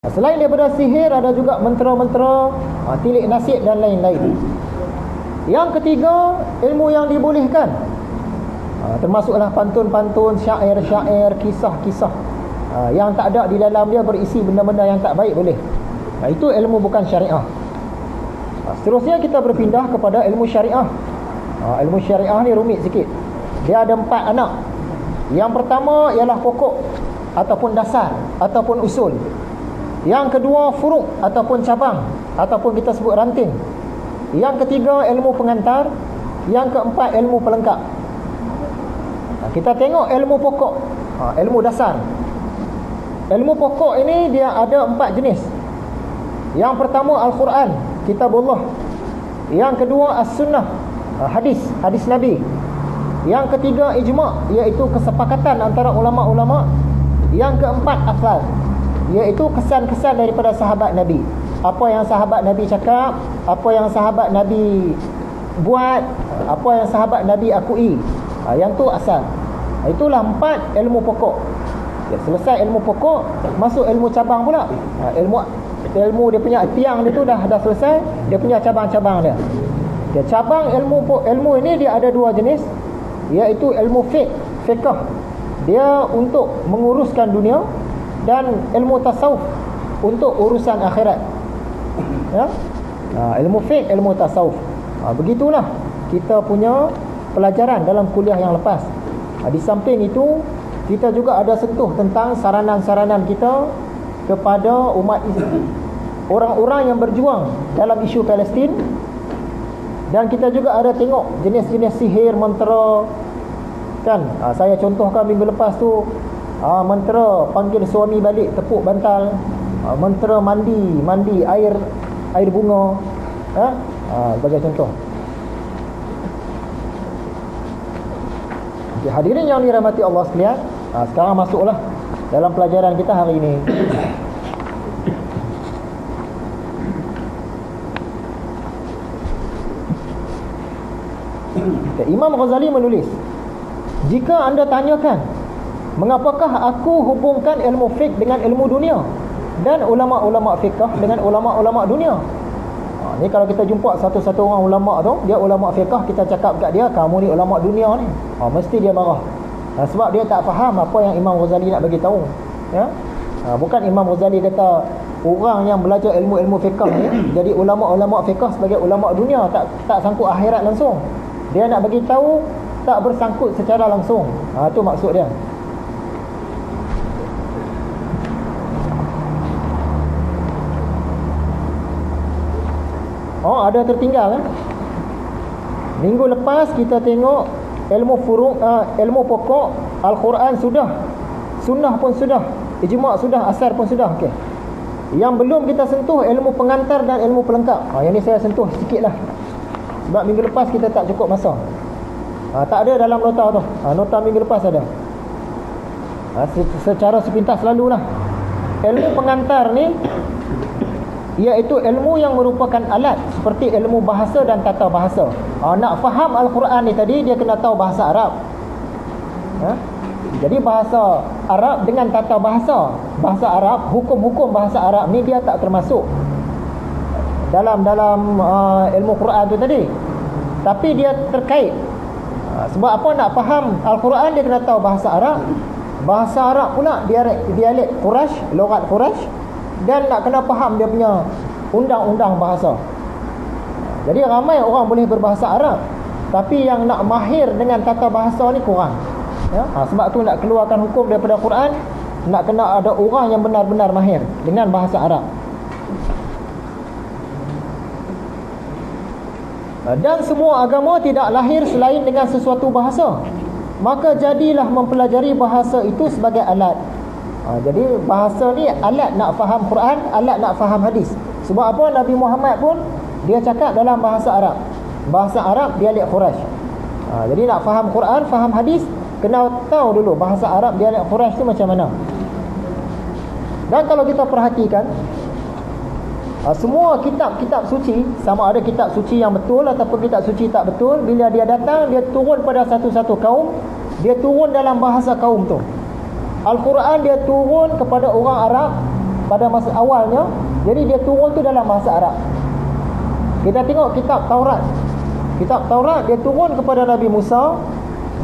Selain daripada sihir, ada juga mentera-mentera, tilik nasib dan lain-lain. Yang ketiga, ilmu yang dibolehkan, termasuklah pantun-pantun, syair-syair, kisah-kisah yang tak ada di dalam dia berisi benda-benda yang tak baik boleh. Itu ilmu bukan syariah. Seterusnya kita berpindah kepada ilmu syariah. Ilmu syariah ni rumit sikit. Dia ada 4 anak. Yang pertama ialah pokok ataupun dasar ataupun usul. Yang kedua furuk ataupun cabang ataupun kita sebut ranting. Yang ketiga ilmu pengantar. Yang keempat ilmu pelengkap. Kita tengok ilmu pokok, ilmu dasar. Ilmu pokok ini dia ada 4 jenis. Yang pertama Al-Quran, kitabullah. Yang kedua As-Sunnah, hadis Nabi. Yang ketiga ijma', iaitu kesepakatan antara ulama'-ulama'. Yang keempat akhlak, iaitu kesan-kesan daripada sahabat Nabi. Apa yang sahabat Nabi cakap, apa yang sahabat Nabi buat, apa yang sahabat Nabi akui. Yang tu asal. Itulah 4 ilmu pokok. Selesai ilmu pokok, masuk ilmu cabang pula. Ilmu dia punya tiang dia tu dah selesai, dia punya cabang-cabang dia. Cabang ilmu ini dia ada 2 jenis, iaitu ilmu fiqh. Dia untuk menguruskan dunia, dan ilmu tasawuf untuk urusan akhirat. Ya? Ilmu fiqh, ilmu tasawuf. Begitulah kita punya pelajaran dalam kuliah yang lepas. Di samping itu, kita juga ada sentuh tentang saranan-saranan kita kepada umat Islam, orang-orang yang berjuang dalam isu Palestin. Dan kita juga ada tengok jenis-jenis sihir, mentera, kan? Saya contohkan minggu lepas tu, mentera panggil suami balik tepuk bantal, mentera mandi air bunga, sebagai contoh. Okay, hadirin yang dirahmati Allah sekalian, sekarang masuklah dalam pelajaran kita hari ini. Okay, Imam Ghazali menulis, jika anda tanyakan mengapakah aku hubungkan ilmu fiqh dengan ilmu dunia, dan ulama'-ulama' fiqh dengan ulama'-ulama' dunia. Ni kalau kita jumpa satu-satu orang ulama' tu, dia ulama' fiqh, kita cakap kat dia, kamu ni ulama' dunia ni, mesti dia marah. Sebab dia tak faham apa yang Imam Ghazali nak bagi tahu. Ya? Bukan Imam Ghazali kata orang yang belajar ilmu-ilmu fiqh ni jadi ulama'-ulama' fiqh sebagai ulama' dunia, tak sangkut akhirat langsung. Dia nak bagi tahu tak bersangkut secara langsung. Tu maksud dia. Ada tertinggal minggu lepas kita tengok ilmu furuk, ilmu pokok. Al-Quran sudah, sunnah pun sudah, ijma' sudah, asar pun sudah. Okey. Yang belum kita sentuh ilmu pengantar dan ilmu pelengkap. Yang ni saya sentuh sikit lah, sebab minggu lepas kita tak cukup masa. Tak ada dalam nota tu. Nota minggu lepas ada. Secara sepintas lalulah. Ilmu pengantar ni iaitu ilmu yang merupakan alat seperti ilmu bahasa dan tata bahasa. Nak faham Al-Quran ni tadi, dia kena tahu bahasa Arab. Jadi bahasa Arab dengan tata bahasa. Bahasa Arab, hukum-hukum bahasa Arab ni dia tak termasuk dalam ilmu Quran tu tadi. Tapi dia terkait. Sebab apa? Nak faham Al-Quran dia kena tahu bahasa Arab. Bahasa Arab pula dialek Quraisy, logat Quraisy, dan nak kena faham dia punya undang-undang bahasa. Jadi ramai orang boleh berbahasa Arab, tapi yang nak mahir dengan tata bahasa ni kurang. Sebab tu nak keluarkan hukum daripada Quran, nak kena ada orang yang benar-benar mahir dengan bahasa Arab. Dan semua agama tidak lahir selain dengan sesuatu bahasa. Maka jadilah mempelajari bahasa itu sebagai alat. Jadi bahasa ni alat nak faham Quran, alat nak faham hadis. Sebab apa? Nabi Muhammad pun dia cakap dalam bahasa Arab. Bahasa Arab dialek Quraisy. Jadi nak faham Quran, faham hadis, kena tahu dulu bahasa Arab dialek Quraisy tu macam mana. Dan kalau kita perhatikan, semua kitab-kitab suci, sama ada kitab suci yang betul ataupun kitab suci tak betul, bila dia datang, dia turun pada satu-satu kaum, dia turun dalam bahasa kaum tu. Al-Quran dia turun kepada orang Arab, pada masa awalnya, jadi dia turun tu dalam bahasa Arab. Kita tengok kitab Taurat. Kitab Taurat dia turun kepada Nabi Musa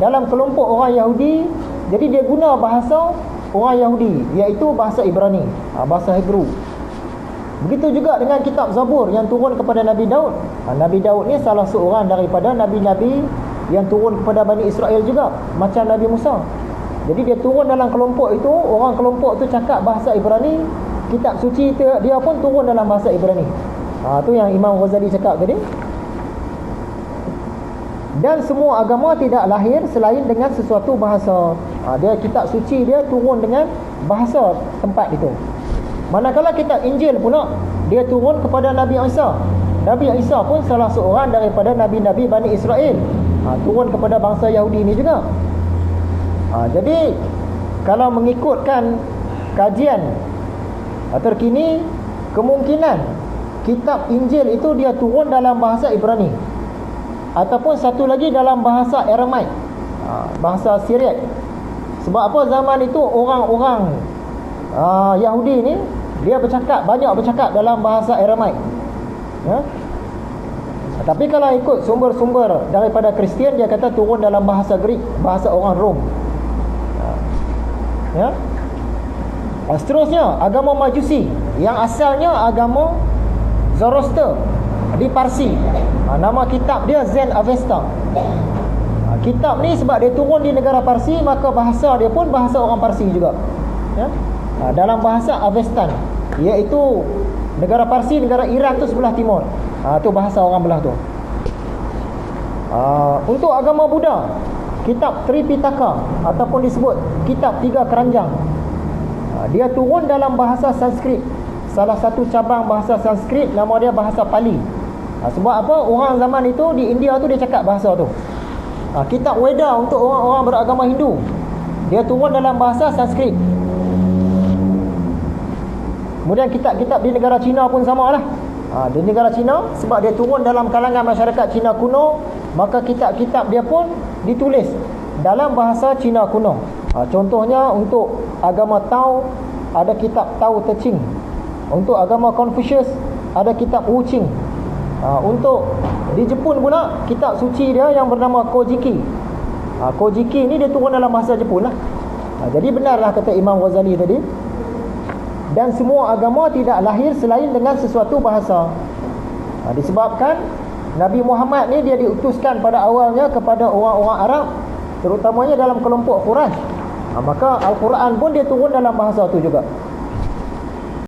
dalam kelompok orang Yahudi. Jadi dia guna bahasa orang Yahudi, iaitu bahasa Ibrani, bahasa Hebrew. Begitu juga dengan kitab Zabur yang turun kepada Nabi Daud. Nabi Daud ni salah seorang daripada nabi-nabi yang turun kepada Bani Israel juga, macam Nabi Musa. Jadi dia turun dalam kelompok itu, orang kelompok tu cakap bahasa Ibrani, kitab suci dia pun turun dalam bahasa Ibrani. Tu yang Imam Ghazali cakap tadi. Dan semua agama tidak lahir selain dengan sesuatu bahasa. Dia kitab suci dia turun dengan bahasa tempat itu. Manakala kitab Injil pula, dia turun kepada Nabi Isa. Nabi Isa pun salah seorang daripada nabi-nabi Bani Israel. Turun kepada bangsa Yahudi ni juga. Jadi kalau mengikutkan kajian terkini, kemungkinan kitab Injil itu dia turun dalam bahasa Ibrani, ataupun satu lagi dalam bahasa Aramaik, bahasa Syriac. Sebab apa? Zaman itu orang-orang Yahudi ni dia banyak bercakap dalam bahasa Aramaik, ya? Tapi kalau ikut sumber-sumber daripada Kristian, dia kata turun dalam bahasa Greek, bahasa orang Rom, ya. Seterusnya agama Majusi yang asalnya agama Zoroaster di Parsi. Nama kitab dia Zen Avesta. Kitab ni sebab dia turun di negara Parsi, maka bahasa dia pun bahasa orang Parsi juga, ya. Dalam bahasa Avestan, iaitu negara Parsi, negara Iran tu sebelah timur. Tu bahasa orang belah tu. Untuk agama Buddha, kitab Tripitaka ataupun disebut kitab Tiga Keranjang, dia turun dalam bahasa Sanskrit. Salah satu cabang bahasa Sanskrit, nama dia bahasa Pali. Sebab apa? Orang zaman itu di India tu dia cakap bahasa tu. Kitab Weda untuk orang-orang beragama Hindu, dia turun dalam bahasa Sanskrit. Kemudian kitab-kitab di negara Cina pun sama lah. Di negara Cina, sebab dia turun dalam kalangan masyarakat Cina kuno, maka kitab-kitab dia pun ditulis dalam bahasa Cina kuno. Contohnya untuk agama Tao ada kitab Tao Te Ching. Untuk agama Confucius ada kitab Wu Qing. Untuk di Jepun pula, kitab suci dia yang bernama Kojiki. Kojiki ni dia turun dalam bahasa Jepun lah. Jadi benarlah kata Imam Ghazali tadi. Dan semua agama tidak lahir selain dengan sesuatu bahasa. Disebabkan Nabi Muhammad ni dia diutuskan pada awalnya kepada orang-orang Arab, terutamanya dalam kelompok Quraisy. Maka Al-Quran pun dia turun dalam bahasa tu juga.